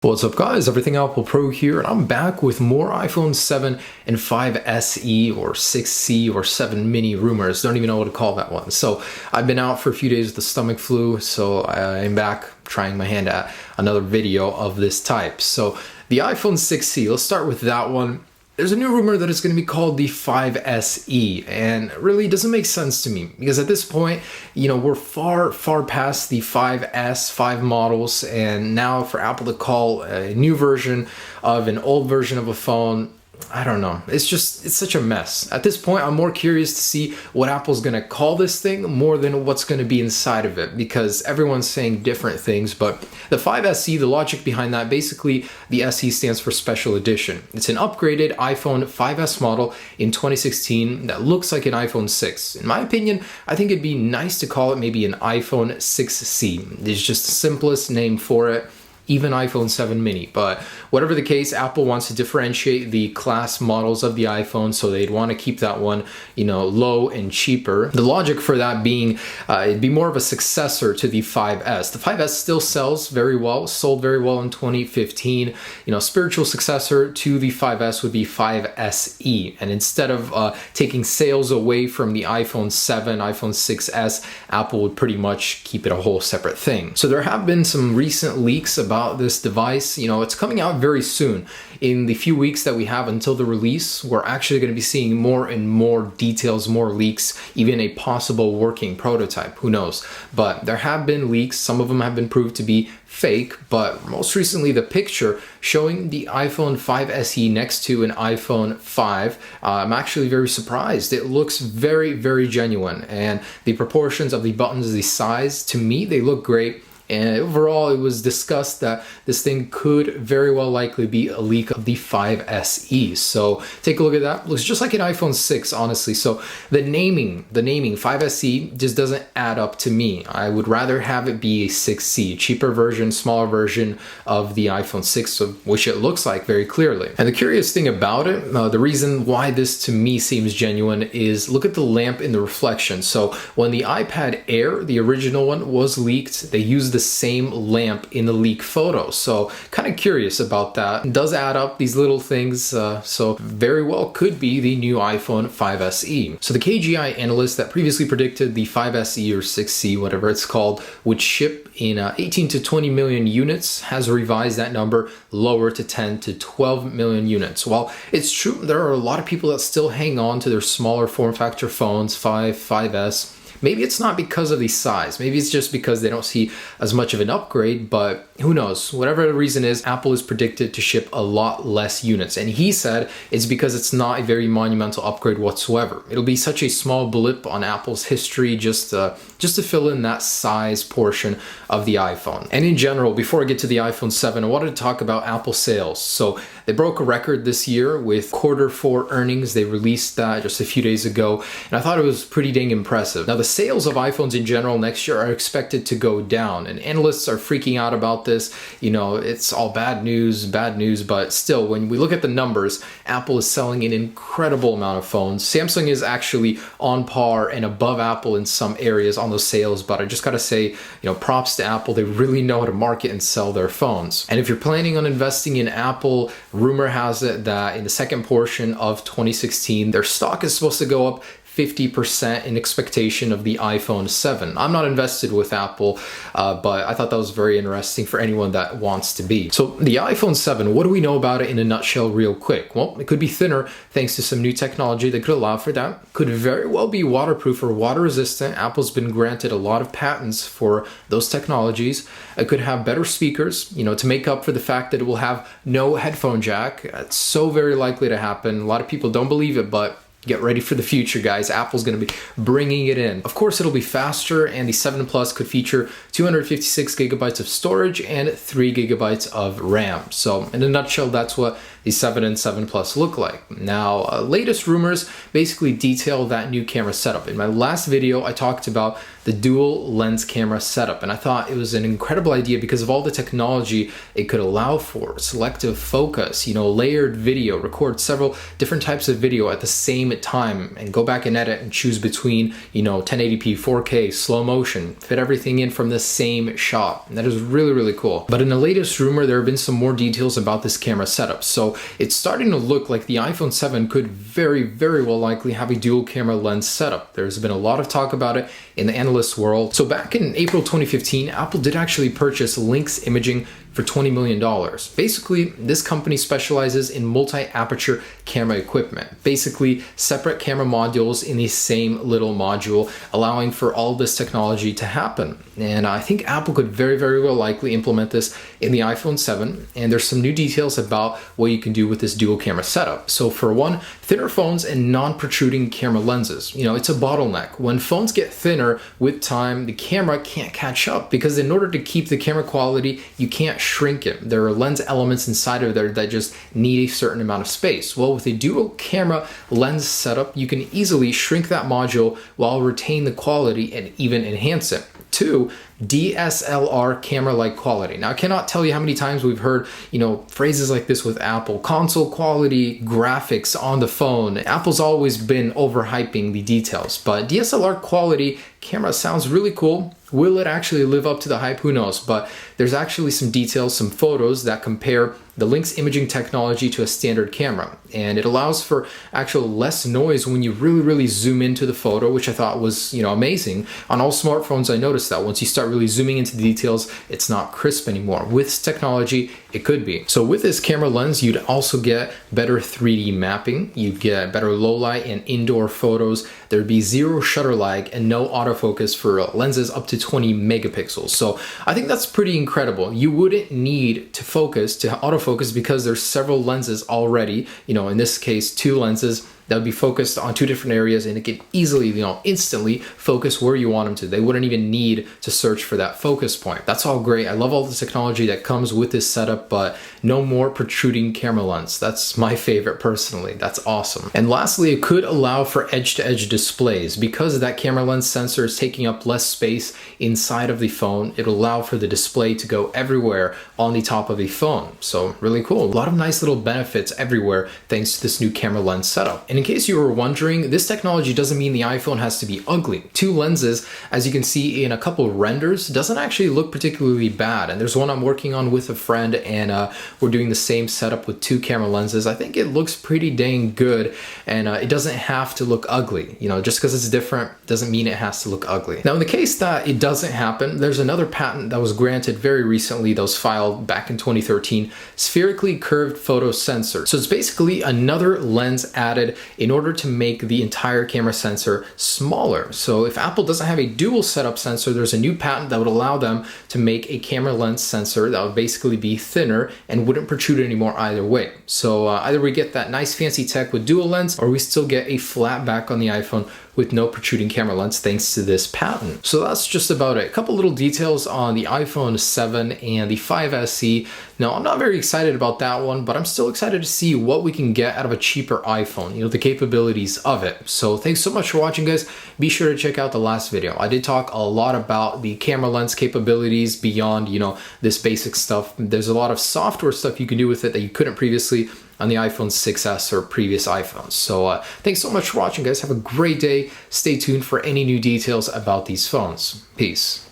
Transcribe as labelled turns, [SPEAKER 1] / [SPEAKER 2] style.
[SPEAKER 1] What's up guys, Everything Apple Pro here, and I'm back with more iPhone 7 and 5 SE or 6C or 7 mini rumors. Don't even know what to call that one. So I've been out for a few days with the stomach flu, so I'm back trying my hand at another video of this type. So the iPhone 6C, let's start with that one. There's a new rumor that it's going to be called the 5SE, and it really doesn't make sense to me because at this point, we're far past the 5S, 5 models, and now for Apple to call a new version of an old version of a phone, I don't know. It's such a mess. At this point, I'm more curious to see what Apple's going to call this thing more than what's going to be inside of it, because everyone's saying different things. But the 5SE, the logic behind that, basically the SE stands for Special Edition. It's an upgraded iPhone 5S model in 2016 that looks like an iPhone 6. In my opinion, I think it'd be nice to call it maybe an iPhone 6C. It's just the simplest name for it. Even iPhone 7 mini. But whatever the case, Apple wants to differentiate the class models of the iPhone, so they'd want to keep that one, low and cheaper. The logic for that being, it'd be more of a successor to the 5S. The 5S still sells very well, sold very well in 2015. Spiritual successor to the 5S would be 5SE. And instead of taking sales away from the iPhone 7, iPhone 6S, Apple would pretty much keep it a whole separate thing. So there have been some recent leaks about this device. It's coming out very soon. In the few weeks that we have until the release, we're actually going to be seeing more and more details, more leaks, even a possible working prototype. Who knows? But there have been leaks. Some of them have been proved to be fake, but most recently the picture showing the iPhone 5 SE next to an iPhone 5, I'm actually very surprised. It looks very genuine, and the proportions of the buttons, the size, to me, they look great. And overall, it was discussed that this thing could very well likely be a leak of the 5SE. So take a look at that. Looks just like an iPhone 6, honestly. So the naming 5SE just doesn't add up to me. I would rather have it be a 6C, cheaper version, smaller version of the iPhone 6, which it looks like very clearly. And the curious thing about it, the reason why this to me seems genuine is look at the lamp in the reflection. So when the iPad Air, the original one, was leaked, they used the same lamp in the leak photo. So kind of curious about that. It does add up, these little things, so very well could be the new iPhone 5SE. So the KGI analyst that previously predicted the 5SE or 6C, whatever it's called, would ship in 18 to 20 million units, has revised that number lower to 10 to 12 million units. While it's true, there are a lot of people that still hang on to their smaller form factor phones, 5S. Maybe it's not because of the size. Maybe it's just because they don't see as much of an upgrade, but who knows? Whatever the reason is, Apple is predicted to ship a lot less units. And he said it's because it's not a very monumental upgrade whatsoever. It'll be such a small blip on Apple's history just to fill in that size portion of the iPhone. And in general, before I get to the iPhone 7, I wanted to talk about Apple sales. So they broke a record this year with Q4 earnings. They released that just a few days ago, and I thought it was pretty dang impressive. Now, the sales of iPhones in general next year are expected to go down, and analysts are freaking out about this. It's all bad news, but still, when we look at the numbers, Apple is selling an incredible amount of phones. Samsung is actually on par and above Apple in some areas on those sales, but I just gotta say, props to Apple. They really know how to market and sell their phones. And if you're planning on investing in Apple, rumor has it that in the second portion of 2016, their stock is supposed to go up 50% in expectation of the iPhone 7. I'm not invested with Apple, but I thought that was very interesting for anyone that wants to be. So the iPhone 7, what do we know about it in a nutshell real quick? Well, it could be thinner thanks to some new technology that could allow for that. Could very well be waterproof or water resistant. Apple's been granted a lot of patents for those technologies. It could have better speakers, to make up for the fact that it will have no headphone jack. It's so very likely to happen. A lot of people don't believe it, but get ready for the future, guys. Apple's going to be bringing it in. Of course, it'll be faster, and the 7 Plus could feature 256 gigabytes of storage and 3 gigabytes of RAM. So in a nutshell, that's what the 7 and 7 Plus look like. Now, latest rumors basically detail that new camera setup. In my last video, I talked about the dual lens camera setup, and I thought it was an incredible idea because of all the technology it could allow for. Selective focus, layered video, record several different types of video at the same name it time and go back and edit and choose between, 1080p, 4K, slow motion, fit everything in from the same shot. And that is really, really cool. But in the latest rumor, there have been some more details about this camera setup. So it's starting to look like the iPhone 7 could very, very well likely have a dual camera lens setup. There's been a lot of talk about it in the analyst world. So back in April 2015, Apple did actually purchase Lynx Imaging for $20 million. Basically, this company specializes in multi-aperture camera equipment. Basically, separate camera modules in the same little module, allowing for all this technology to happen. And I think Apple could very, very well likely implement this in the iPhone 7. And there's some new details about what you can do with this dual camera setup. So for one, thinner phones and non-protruding camera lenses. It's a bottleneck. When phones get thinner with time, the camera can't catch up because in order to keep the camera quality, you can't shrink it. There are lens elements inside of there that just need a certain amount of space. Well, with a dual camera lens setup, you can easily shrink that module while retain the quality and even enhance it. Two, DSLR camera-like quality. Now, I cannot tell you how many times we've heard, phrases like this with Apple. Console quality, graphics on the phone. Apple's always been overhyping the details, but DSLR quality camera sounds really cool. Will it actually live up to the hype? Who knows? But there's actually some details, some photos that compare the Lynx imaging technology to a standard camera. And it allows for actual less noise when you really, really zoom into the photo, which I thought was, amazing. On all smartphones, I noticed that once you start really zooming into the details, it's not crisp anymore. With this technology, it could be. So with this camera lens, you'd also get better 3D mapping. You'd get better low light and indoor photos. There'd be zero shutter lag and no autofocus for lenses up to 20 megapixels. So I think that's pretty incredible. You wouldn't need to autofocus because there's several lenses already, in this case, 2 lenses that would be focused on 2 different areas, and it could easily, instantly focus where you want them to. They wouldn't even need to search for that focus point. That's all great. I love all the technology that comes with this setup, but no more protruding camera lens. That's my favorite personally. That's awesome. And lastly, it could allow for edge-to-edge displays. Because that camera lens sensor is taking up less space inside of the phone, it'll allow for the display to go everywhere on the top of the phone. So really cool. A lot of nice little benefits everywhere thanks to this new camera lens setup. And in case you were wondering, this technology doesn't mean the iPhone has to be ugly. 2 lenses, as you can see in a couple renders, doesn't actually look particularly bad. And there's one I'm working on with a friend, and we're doing the same setup with 2 camera lenses. I think it looks pretty dang good, and it doesn't have to look ugly. Just because it's different doesn't mean it has to look ugly. Now, in the case that it doesn't happen, there's another patent that was granted very recently that was filed back in 2013, spherically curved photo sensor. So it's basically another lens added in order to make the entire camera sensor smaller. So if Apple doesn't have a dual setup sensor, there's a new patent that would allow them to make a camera lens sensor that would basically be thinner and wouldn't protrude anymore either way. So either we get that nice fancy tech with dual lens, or we still get a flat back on the iPhone with no protruding camera lens thanks to this patent. So that's just about it. A couple little details on the iPhone 7 and the 5 SE. Now, I'm not very excited about that one, but I'm still excited to see what we can get out of a cheaper iPhone, the capabilities of it. So thanks so much for watching, guys. Be sure to check out the last video. I did talk a lot about the camera lens capabilities beyond, this basic stuff. There's a lot of software stuff you can do with it that you couldn't previously on the iPhone 6S or previous iPhones. So thanks so much for watching, guys. Have a great day. Stay tuned for any new details about these phones. Peace.